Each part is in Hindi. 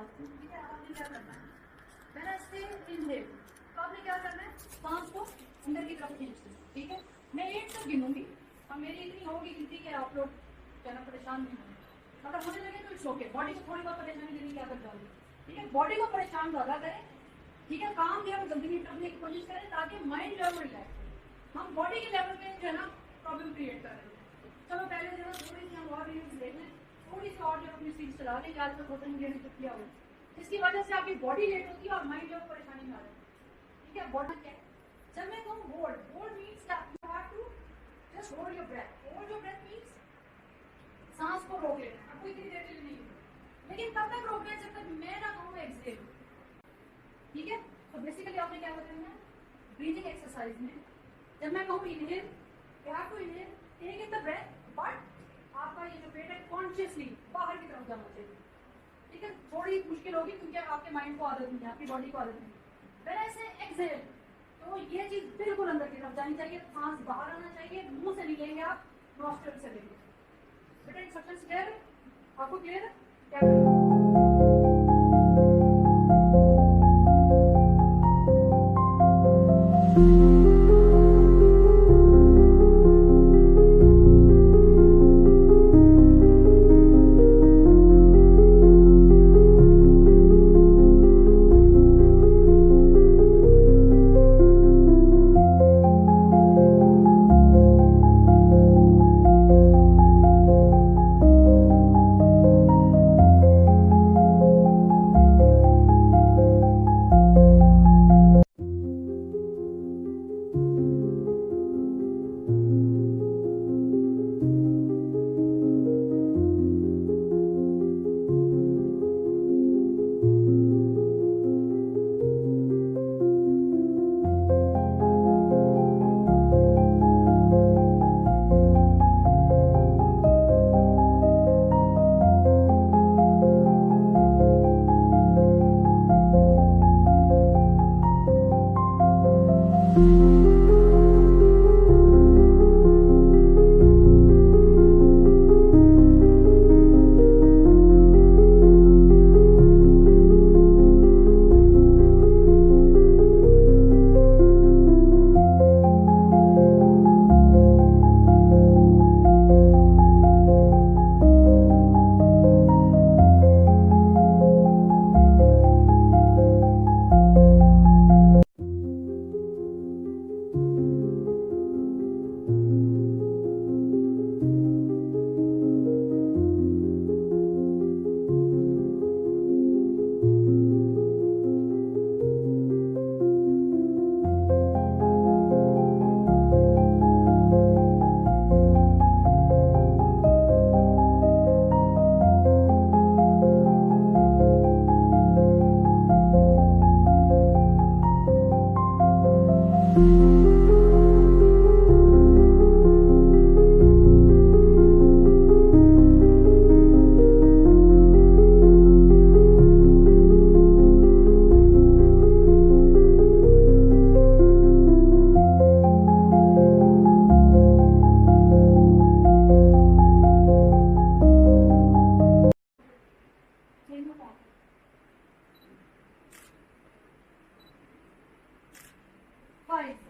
सांस को, ठीक है। आपने क्या करना है, पहले से इनहेल, तो आपने क्या करना है, सांस को अंदर की तरफ खींचना, ठीक है। मैं 8 तक गिनूंगी और मेरी इतनी होगी गिनती कि आप लोग ज़्यादा परेशान नहीं होंगे। अगर होने लगे तो इट्स ओके, बॉडी को थोड़ी बहुत परेशानी देने की आदत डालिए, ठीक है। बॉडी को परेशान ज़्यादा करें, ठीक है। काम जो है जल्दी निपटाने की कोशिश करें ताकि माइंड जो है वो रिलैक्स हो। हम बॉडी के लेवल पे जो है ना प्रॉब्लम क्रिएट कर रहे हैं। चलो पहले जो है थोड़ी सी हम और रील्स देख लें, थोड़ी सी और जो अपनी सीट चला लें, आज तक होटल में तो किया हो, जिसकी वजह से आपकी बॉडी लेट होती है और माइंड जो परेशानी में आ रहा है, ठीक है। बॉडी क्या है, जब मैं कहूँ hold, hold means you have to just hold your breath. Hold your breath means सांस को रोक लेना, आपको इतनी देर के लिए नहीं है, लेकिन तब तक रोकना है जब तक मैं ना कहूँ एक्सहेल, ठीक है। तो बेसिकली आपने क्या बताया है ब्रीथिंग एक्सरसाइज में, जब मैं कहूँ inhale, you have to inhale, take in the breath, but आपका ये जो पेट है कॉन्शियसली बाहर की तरफ जाना चाहिए, ठीक है। थोड़ी मुश्किल होगी क्योंकि आपके माइंड को आदत नहीं है, आपकी बॉडी को आदत नहीं है। फिर ऐसे एक्सहेल, तो ये चीज बिल्कुल अंदर की तरफ जानी चाहिए, सांस बाहर आना चाहिए, मुंह से नहीं लेंगे आप, नॉस्ट्रल से लेंगे। बेटा इंस्ट्रक्शंस क्लियर है आपको, क्लियर है क्या?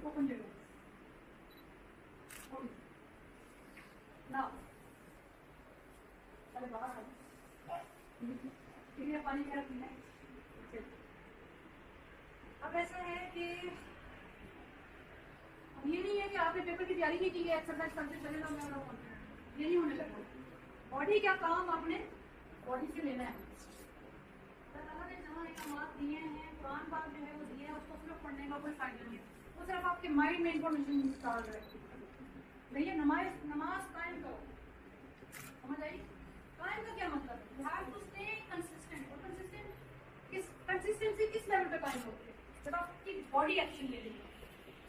Open your eyes. Now, पानी मेरा पीना है। अब ऐसा है कि ये नहीं है कि आपने पेपर की तैयारी नहीं की है, एक्सरसाइज करते चले जाओ, ये नहीं होने लगा। बॉडी का काम आपने बॉडी से लेना है। दिए हैं कुरान पाक जो है वो दिए हैं, उसको सिर्फ पढ़ने का कोई फायदा नहीं है, वो सिर्फ आपके माइंड में इंफॉर्मेशन डाल रहे हैं। भैया नमाज कायम करो, समझ आई? कायम का क्या मतलब है? You have to stay consistent. और कंसिस्टेंसी किस लेवल पे कायम होती है? जब आपकी बॉडी एक्शन ले रही है,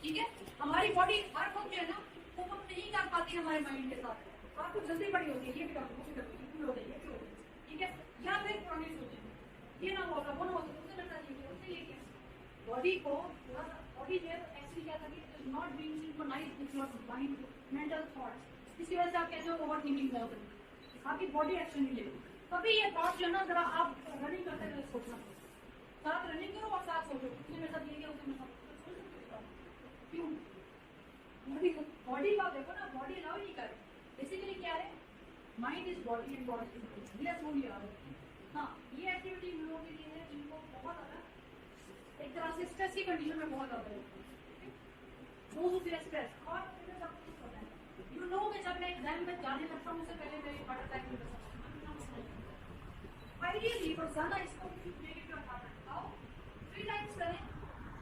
ठीक है। हमारी बॉडी हर वक्त जो है ना वो नहीं कर पाती हमारे माइंड के साथ। आपको जल्दी बड़ी होती है, ये भी कर दो, ठीक है। या फिर पुरानी सोचें ये ना होगा वो ना होगा, मुझे लगता है उससे ये क्या बॉडी को बॉडी जो है एक्चुअली क्या करती है, not being synchronised with your mind mental thoughts. इसकी वजह से आप कहते हो ओवर थिंकिंग ज़्यादा करें, आपकी बॉडी एक्शन नहीं लेगी। कभी ये थॉट जो है ना जरा आप रनिंग करते हुए रनिंग करो और साथ सोचो उसने मेरे साथ ये किया उसने मेरे साथ सोच सकते हो क्यों? बॉडी का देखो ना, बॉडी अलाउ नहीं करे। बेसिकली क्या है, mind is body and body is mind, ये सुन लिया। हाँ, ये एक्टिविटी उन लोगों के लिए है जिनको बहुत ज़्यादा एक तरह से स्ट्रेस की कंडीशन में बहुत ज़्यादा है, वो होती है स्ट्रेस। और मुझे सब कुछ पता है, यू नो कि जब मैं एग्जाम में जाने लगता हूँ उससे पहले मेरी हार्ट अटैक में आइडियली रोजाना इसको नेगेटिव हटाना है। आओ 3 टाइम्स करें,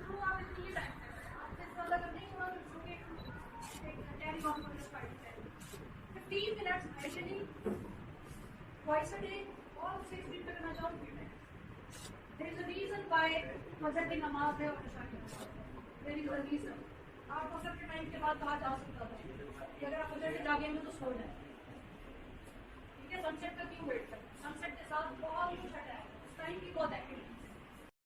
तो आप इतनी टाइम करें, आपसे ज़्यादा अगर नहीं हुआ तो छोटे carry on for this 15 minutes meditation twice a day और 6 दिन तक करना चाहो 3 times. There is a reason why फजर की नमाज है और इशा की नमाज है। There is a reason. आप फजर के टाइम के बाद कहाँ जा सकता था कि अगर आप फजर के जागेंगे तो सो जाए, ठीक है। सनसेट का क्यों वेट करना, सनसेट के साथ बहुत कुछ हटा है, उस टाइम की बहुत एक्टिविटी